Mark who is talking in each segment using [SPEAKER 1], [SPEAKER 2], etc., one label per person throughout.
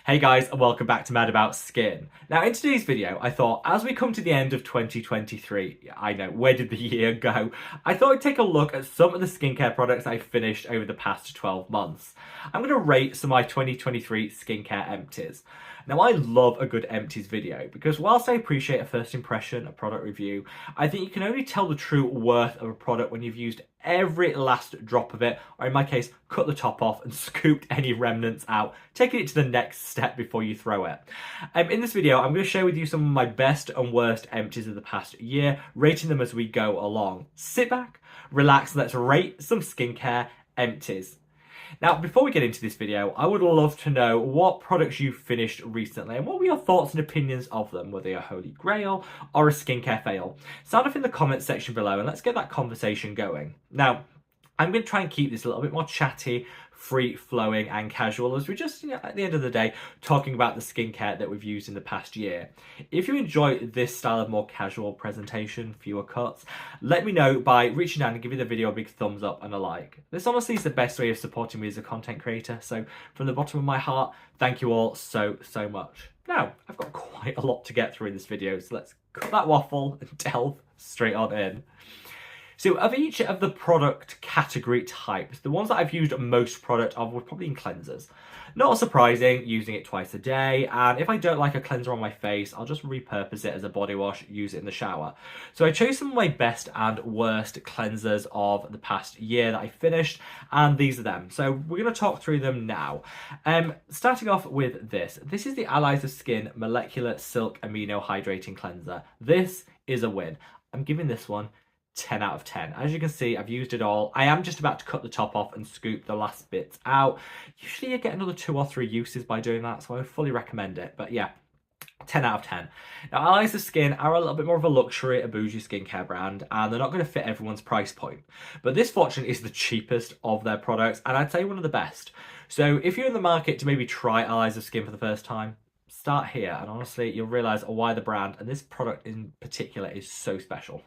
[SPEAKER 1] Hey guys, and welcome back to Mad About Skin. Now in today's video, I thought as we come to the end of 2023, I know, where did the year go? I thought I'd take a look at some of the skincare products I finished over the past 12 months. I'm going to rate some of my 2023 skincare empties. Now I love a good empties video because whilst I appreciate a first impression, a product review, I think you can only tell the true worth of a product when you've used every last drop of it, or in my case, cut the top off and scooped any remnants out, taking it to the next step before you throw it. In this video, I'm going to share with you some of my best and worst empties of the past year, rating them as we go along. Sit back, relax, let's rate some skincare empties. Now, before we get into this video, I would love to know what products you've finished recently and what were your thoughts and opinions of them, whether you're a holy grail or a skincare fail. Sound off in the comments section below and let's get that conversation going. Now, I'm going to try and keep this a little bit more chatty, free-flowing and casual as we're just, at the end of the day, talking about the skincare that we've used in the past year. If you enjoy this style of more casual presentation, fewer cuts, let me know by reaching out and giving the video a big thumbs up and a like. This honestly is the best way of supporting me as a content creator, so from the bottom of my heart, thank you all so much. Now, I've got quite a lot to get through in this video, so let's cut that waffle and delve straight on in. So of each of the product category types, the ones that I've used most product of were probably in cleansers. Not surprising, using it twice a day, and if I don't like a cleanser on my face, I'll just repurpose it as a body wash, use it in the shower. So I chose some of my best and worst cleansers of the past year that I finished, and these are them. So we're going to talk through them now. Starting off with this. This is the Allies of Skin Molecular Silk Amino Hydrating Cleanser. This is a win. I'm giving this one 10 out of 10. As you can see, I've used it all. I am just about to cut the top off and scoop the last bits out. Usually you get another 2 or 3 uses by doing that, so I would fully recommend it. But yeah, 10 out of 10. Now, Allies of Skin are a little bit more of a luxury, a bougie skincare brand, and they're not going to fit everyone's price point. But this, fortunately, is the cheapest of their products, and I'd say one of the best. So if you're in the market to maybe try Allies of Skin for the first time, start here and honestly you'll realize why the brand and this product in particular is so special.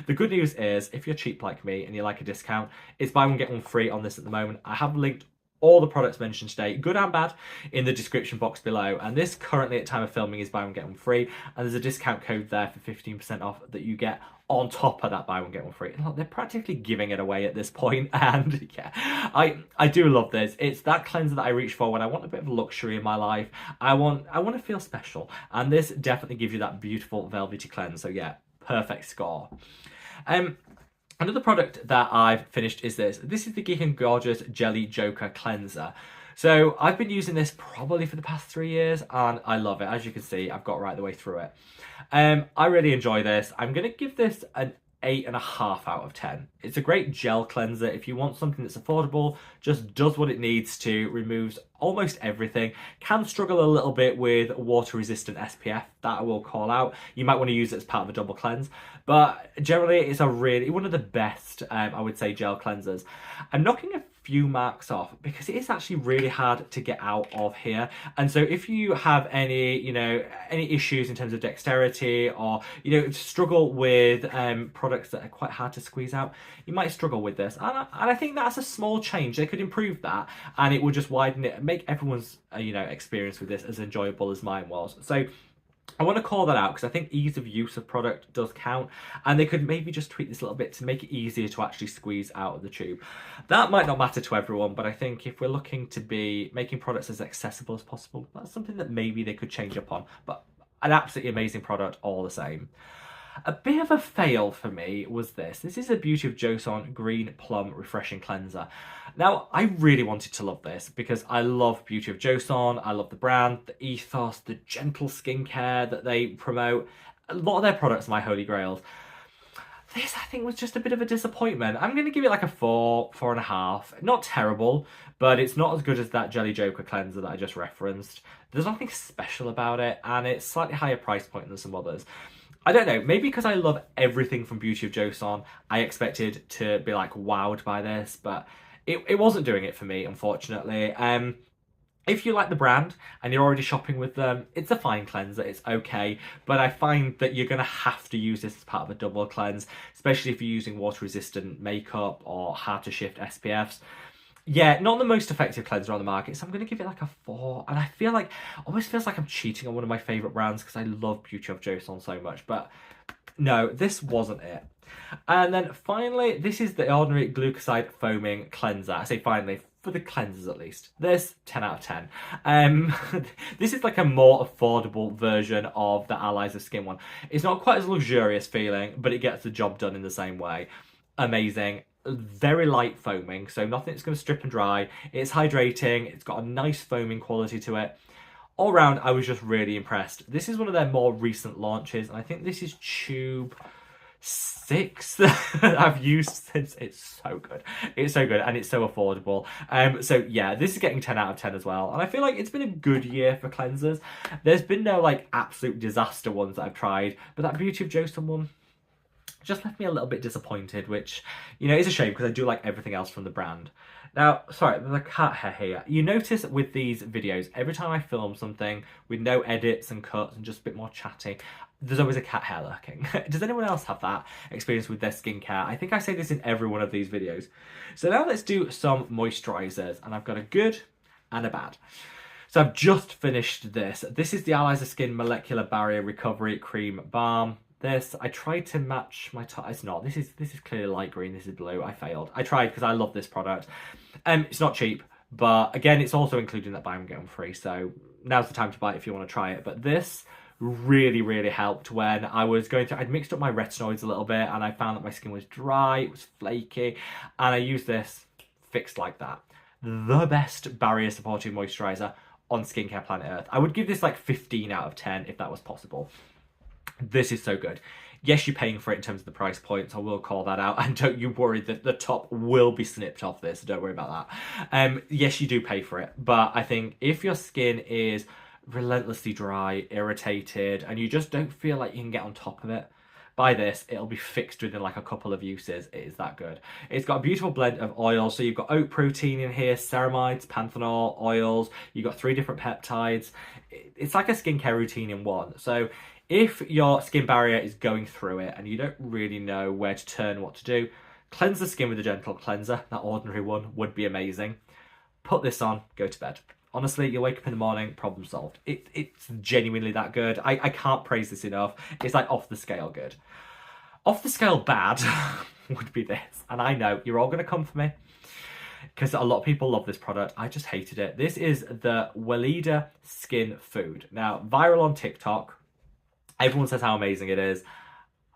[SPEAKER 1] The good news is if you're cheap like me and you like a discount, it's buy one get one free on this at the moment. I have linked all the products mentioned today, good and bad, in the description box below, and this currently at time of filming is buy one get one free, and there's a discount code there for 15% off that you get on top of that buy one get one free. And look, they're practically giving it away at this point, and yeah, I do love this. It's that cleanser that I reach for when I want a bit of luxury in my life. I want to feel special, and this definitely gives you that beautiful velvety cleanse. So yeah, perfect score. Another product that I've finished is this. This is the Geek and Gorgeous Jelly Joker Cleanser. So I've been using this probably for the past 3 years and I love it. As you can see, I've got right the way through it. I really enjoy this. I'm going to give this an 8.5 out of 10. It's a great gel cleanser. If you want something that's affordable, just does what it needs to, removes almost everything. Can struggle a little bit with water resistant SPF, that I will call out. You might want to use it as part of a double cleanse, but generally it's a really one of the best I would say gel cleansers. I'm knocking a few marks off because it is actually really hard to get out of here, and so if you have any any issues in terms of dexterity or struggle with products that are quite hard to squeeze out, you might struggle with this, and I think that's a small change. They could improve that and it would just widen it and make everyone's experience with this as enjoyable as mine was. So I want to call that out because I think ease of use of product does count, and they could maybe just tweak this a little bit to make it easier to actually squeeze out of the tube. That might not matter to everyone, but I think if we're looking to be making products as accessible as possible, that's something that maybe they could change up on. But an absolutely amazing product all the same. A bit of a fail for me was this. This is a Beauty of Joseon Green Plum Refreshing Cleanser. Now, I really wanted to love this because I love Beauty of Joseon. I love the brand, the ethos, the gentle skincare that they promote. A lot of their products are my holy grails. This, I think, was just a bit of a disappointment. I'm going to give it like a 4, 4.5. Not terrible, but it's not as good as that Jelly Joker cleanser that I just referenced. There's nothing special about it, and it's slightly higher price point than some others. I don't know, maybe because I love everything from Beauty of Joseon, I expected to be like wowed by this, but it wasn't doing it for me, unfortunately. If you like the brand and you're already shopping with them, it's a fine cleanser, it's okay, but I find that you're going to have to use this as part of a double cleanse, especially if you're using water resistant makeup or hard to shift SPFs. Yeah, not the most effective cleanser on the market, so I'm going to give it like a 4. And I feel like, almost feels like I'm cheating on one of my favourite brands because I love Beauty of Joseon so much. But no, this wasn't it. And then finally, this is the Ordinary Glucoside Foaming Cleanser. I say finally, for the cleansers at least. This, 10 out of 10. Um, this is like a more affordable version of the Allies of Skin one. It's not quite as luxurious feeling, but it gets the job done in the same way. Amazing. Very light foaming, so nothing that's going to strip and dry. It's hydrating, it's got a nice foaming quality to it. All round, I was just really impressed. This is one of their more recent launches, and I think this is tube 6 that I've used since. It's so good. It's so good, and it's so affordable. So yeah, this is getting 10 out of 10 as well. And I feel like it's been a good year for cleansers. There's been no like absolute disaster ones that I've tried, but that Beauty of Joseon one just left me a little bit disappointed, which, you know, is a shame because I do like everything else from the brand. Now, sorry, there's a cat hair here. You notice with these videos, every time I film something with no edits and cuts and just a bit more chatty, there's always a cat hair lurking. Does anyone else have that experience with their skincare? I think I say this in every one of these videos. So now let's do some moisturizers, and I've got a good and a bad. So I've just finished this. This is the Allies of Skin Molecular Barrier Recovery Cream Balm. This, I tried to match my top. It's not. This is clearly light green. This is blue. I failed. I tried because I love this product. It's not cheap, but again, it's also including that buy one get one free. So now's the time to buy it if you want to try it. But this really helped when I was going through. I'd mixed up my retinoids a little bit, and I found that my skin was dry. It was flaky, and I used this, fixed like that. The best barrier supporting moisturizer on Skincare Planet Earth. I would give this like 15 out of 10 if that was possible. This is so good. Yes, you're paying for it in terms of the price points. I will call that out. And don't you worry that the top will be snipped off this. Don't worry about that. Yes, you do pay for it. But I think if your skin is relentlessly dry, irritated, and you just don't feel like you can get on top of it, buy this. It'll be fixed within like a couple of uses. It is that good. It's got a beautiful blend of oils. So you've got oat protein in here, ceramides, panthenol, oils. You've got 3 different peptides. It's like a skincare routine in one. So if your skin barrier is going through it and you don't really know where to turn, what to do, cleanse the skin with a gentle cleanser. That ordinary one would be amazing. Put this on, go to bed. Honestly, you'll wake up in the morning, problem solved. It's genuinely that good. I can't praise this enough. It's like off the scale good. Off the scale bad would be this. And I know you're all going to come for me because a lot of people love this product. I just hated it. This is the Weleda Skin Food. Now, viral on TikTok. Everyone says how amazing it is.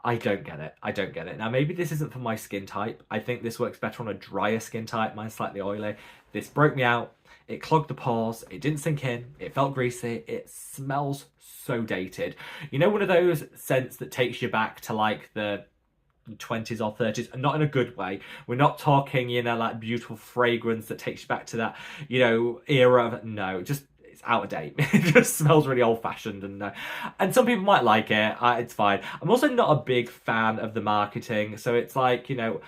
[SPEAKER 1] I don't get it. I don't get it. Now, maybe this isn't for my skin type. I think this works better on a drier skin type. Mine's slightly oily. This broke me out. It clogged the pores. It didn't sink in. It felt greasy. It smells so dated. You know, one of those scents that takes you back to like the 20s or 30s, and not in a good way. We're not talking, you know, like beautiful fragrance that takes you back to that, you know, era of, no, just out of date. It just smells really old-fashioned, and some people might like it. It's fine. I'm also not a big fan of the marketing, so it's like, you know,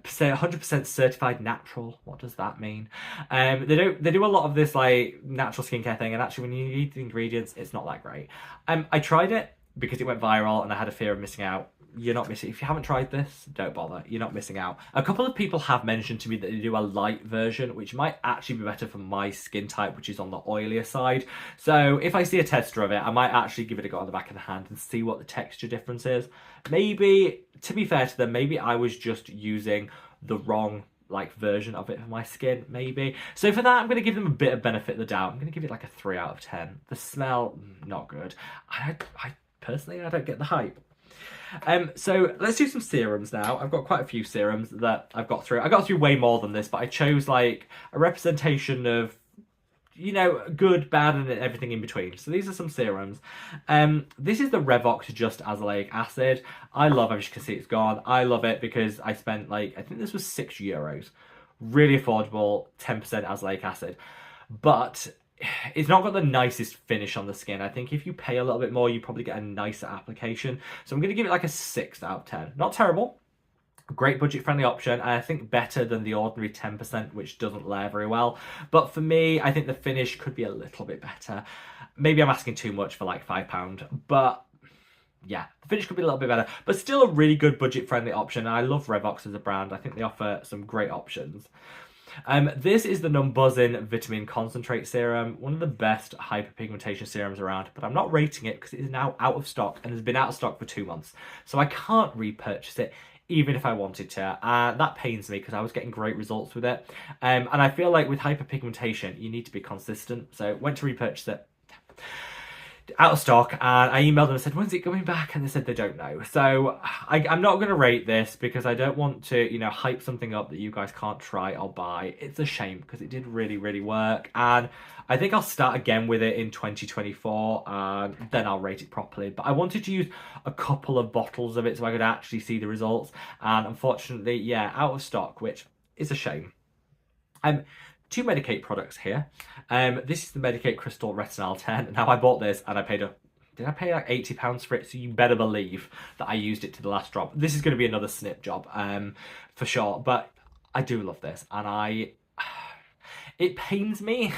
[SPEAKER 1] say 100% certified natural. What does that mean? They do a lot of this like natural skincare thing, and actually when you eat the ingredients, it's not that great. I tried it because it went viral and I had a fear of missing out. You're not missing. If you haven't tried this, don't bother. You're not missing out. A couple of people have mentioned to me that they do a light version, which might actually be better for my skin type, which is on the oilier side. So if I see a tester of it, I might actually give it a go on the back of the hand and see what the texture difference is. Maybe, to be fair to them, maybe I was just using the wrong like version of it for my skin, maybe. So for that, I'm going to give them a bit of benefit of the doubt. I'm going to give it like a 3 out of 10. The smell, not good. I personally, I don't get the hype. So let's do some serums now. I've got quite a few serums that I've got through. I got through way more than this, but I chose like a representation of, you know, good, bad, and everything in between. So these are some serums. This is the Revox Just Azelaic Acid. I love, as you can see, it's gone. I love it because I spent like, I think this was €6. Really affordable, 10% azelaic acid. But it's not got the nicest finish on the skin. I think if you pay a little bit more, you probably get a nicer application. So I'm going to give it like a 6 out of 10. Not terrible. Great budget-friendly option, and I think better than the ordinary 10%, which doesn't layer very well. But for me, I think the finish could be a little bit better. Maybe I'm asking too much for like £5, but yeah, the finish could be a little bit better. But still a really good budget-friendly option. I love Revox as a brand. I think they offer some great options. This is the Numbuzzin Vitamin Concentrate Serum, one of the best hyperpigmentation serums around, but I'm not rating it because it is now out of stock and has been out of stock for 2 months. So I can't repurchase it even if I wanted to. That pains me because I was getting great results with it. And I feel like with hyperpigmentation, you need to be consistent. So went to repurchase it. Out of stock, and I emailed them and said, when's it coming back? And they said they don't know. So I'm not going to rate this because I don't want to, you know, hype something up that you guys can't try or buy. It's a shame because it did really, really work. And I think I'll start again with it in 2024 and then I'll rate it properly. But I wanted to use a couple of bottles of it so I could actually see the results. And unfortunately, yeah, out of stock, which is a shame. 2 Medik8 products here. This is the Medik8 Crystal Retinol 10. Now I bought this and I paid did I pay like £80 for it? So you better believe that I used it to the last drop. This is going to be another snip job for sure. But I do love this and it pains me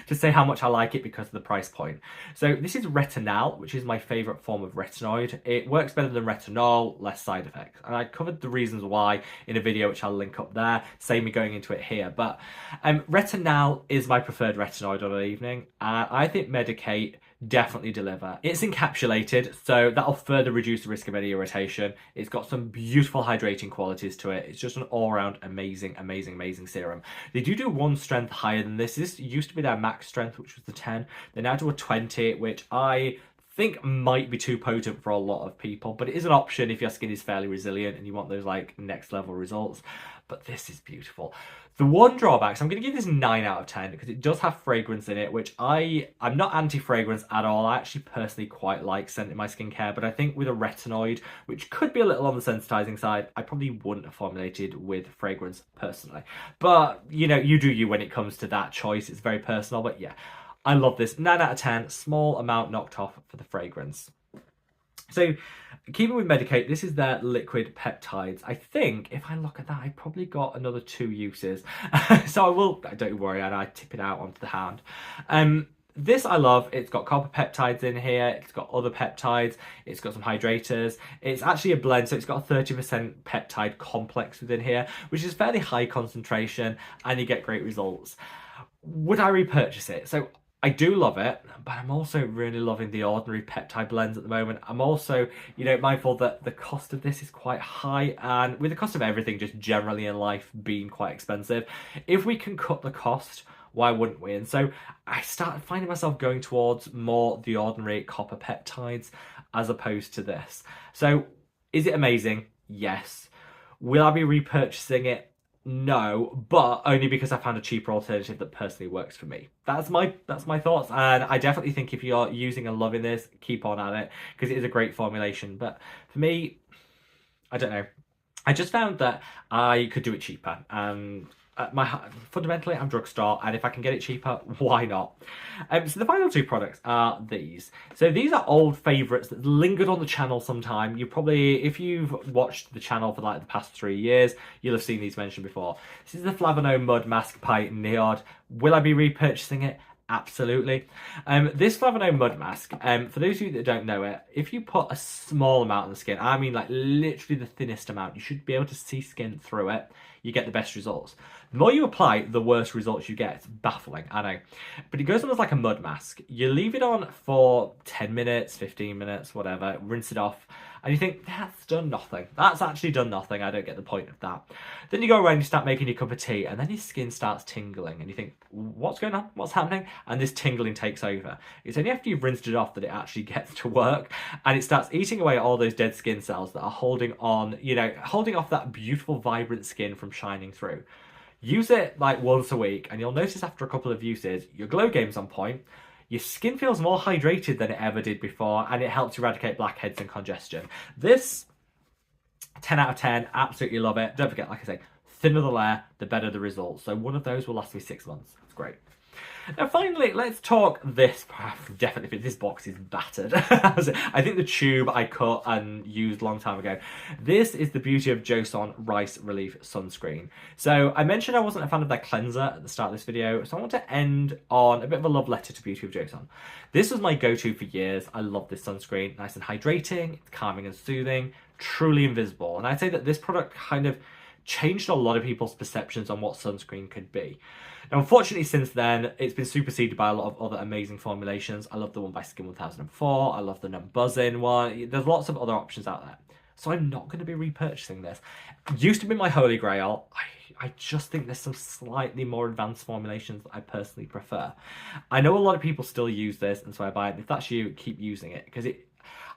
[SPEAKER 1] to say how much I like it because of the price point. So this is retinol, which is my favourite form of retinoid. It works better than retinol, less side effects. And I covered the reasons why in a video, which I'll link up there. Save me going into it here. But retinol is my preferred retinoid on an evening. I think Medik8 definitely deliver. It's encapsulated, so that'll further reduce the risk of any irritation. It's got some beautiful hydrating qualities to it. It's just an all-around amazing, amazing, amazing serum. They do one strength higher than this. This used to be their max strength, which was the 10. They now do a 20, which I think might be too potent for a lot of people, but it is an option if your skin is fairly resilient and you want those like next level results. But this is beautiful. The one drawback, so I'm going to give this 9 out of 10 because it does have fragrance in it, which I'm not anti-fragrance at all. I actually personally quite like scent in my skincare, but I think with a retinoid, which could be a little on the sensitizing side, I probably wouldn't have formulated with fragrance personally. But, you know, you do you when it comes to that choice. It's very personal, but yeah, I love this. 9 out of 10, small amount knocked off for the fragrance. So, keeping with Medik8, this is their liquid peptides. I think, if I look at that, I probably got another 2 uses. So I will, don't worry, I tip it out onto the hand. This I love. It's got copper peptides in here. It's got other peptides. It's got some hydrators. It's actually a blend, so it's got a 30% peptide complex within here, which is fairly high concentration, and you get great results. Would I repurchase it? So I do love it, but I'm also really loving the ordinary peptide blends at the moment. I'm also, you know, mindful that the cost of this is quite high, and with the cost of everything just generally in life being quite expensive, if we can cut the cost, why wouldn't we? And so I started finding myself going towards more the ordinary copper peptides as opposed to this. So is it amazing? Yes. Will I be repurchasing it? No, but only because I found a cheaper alternative that personally works for me. That's my thoughts, and I definitely think if you're using and loving this, keep on at it because it is a great formulation. But for me, I don't know. I just found that I could do it cheaper, and fundamentally I'm drugstore, and if I can get it cheaper, why not? So the final 2 products are these. So these are old favourites that lingered on the channel sometime. You probably, if you've watched the channel for like the past 3 years, you'll have seen these mentioned before. This is the Flavano Mud Mask by Neod. Will I be repurchasing it? Absolutely. This Flavano Mud Mask, for those of you that don't know it, if you put a small amount on the skin, I mean like literally the thinnest amount, you should be able to see skin through it, you get the best results. The more you apply, the worse results you get. It's baffling, I know. But it goes on as like a mud mask. You leave it on for 10 minutes, 15 minutes, whatever, rinse it off, and you think, that's done nothing. That's actually done nothing. I don't get the point of that. Then you go around, you start making your cup of tea, and then your skin starts tingling, and you think, what's going on? What's happening? And this tingling takes over. It's only after you've rinsed it off that it actually gets to work, and it starts eating away at all those dead skin cells that are holding on, you know, holding off that beautiful, vibrant skin from shining through. Use it like once a week, and you'll notice after a couple of uses, your glow game's on point, your skin feels more hydrated than it ever did before, and it helps eradicate blackheads and congestion. This, 10 out of 10, absolutely love it. Don't forget, like I say, thinner the layer, the better the results. So one of those will last me 6 months. It's great. Now finally, let's talk this. Definitely, this box is battered. I think the tube I cut and used a long time ago. This is the Beauty of Joseon Rice Relief Sunscreen. So I mentioned I wasn't a fan of their cleanser at the start of this video, so I want to end on a bit of a love letter to Beauty of Joseon. This was my go-to for years. I love this sunscreen. Nice and hydrating, it's calming and soothing, truly invisible. And I'd say that this product kind of changed a lot of people's perceptions on what sunscreen could be. Now, unfortunately, since then, it's been superseded by a lot of other amazing formulations. I love the one by Skin 1004. I love the non-buzzing one. There's lots of other options out there. So I'm not going to be repurchasing this. It used to be my holy grail. I just think there's some slightly more advanced formulations that I personally prefer. I know a lot of people still use this, and so I buy it. If that's you, keep using it, because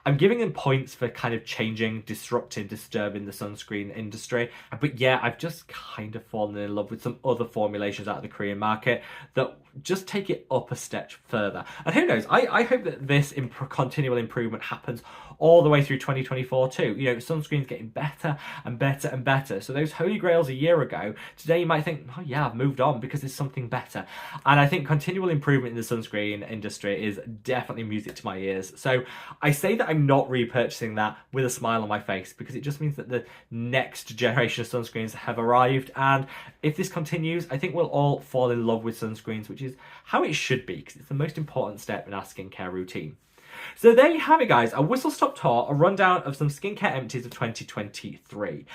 [SPEAKER 1] I'm giving them points for kind of changing, disrupting, disturbing the sunscreen industry. But yeah, I've just kind of fallen in love with some other formulations out of the Korean market that just take it up a step further. And who knows, I hope that this continual improvement happens all the way through 2024 too. You know, sunscreen's getting better and better and better. So those holy grails a year ago, today you might think, oh yeah, I've moved on because there's something better. And I think continual improvement in the sunscreen industry is definitely music to my ears. So I say that I'm not repurchasing that with a smile on my face, because it just means that the next generation of sunscreens have arrived. And if this continues, I think we'll all fall in love with sunscreens, which is how it should be, because it's the most important step in our skincare routine. So there you have it, guys, a whistle-stop tour, a rundown of some skincare empties of 2023.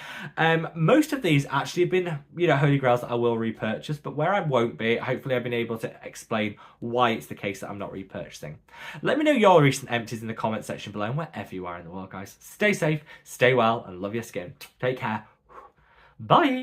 [SPEAKER 1] Most of these actually have been, you know, holy grails that I will repurchase, but where I won't be, hopefully I've been able to explain why it's the case that I'm not repurchasing. Let me know your recent empties in the comment section below, and wherever you are in the world, guys. Stay safe, stay well, and love your skin. Take care. Bye.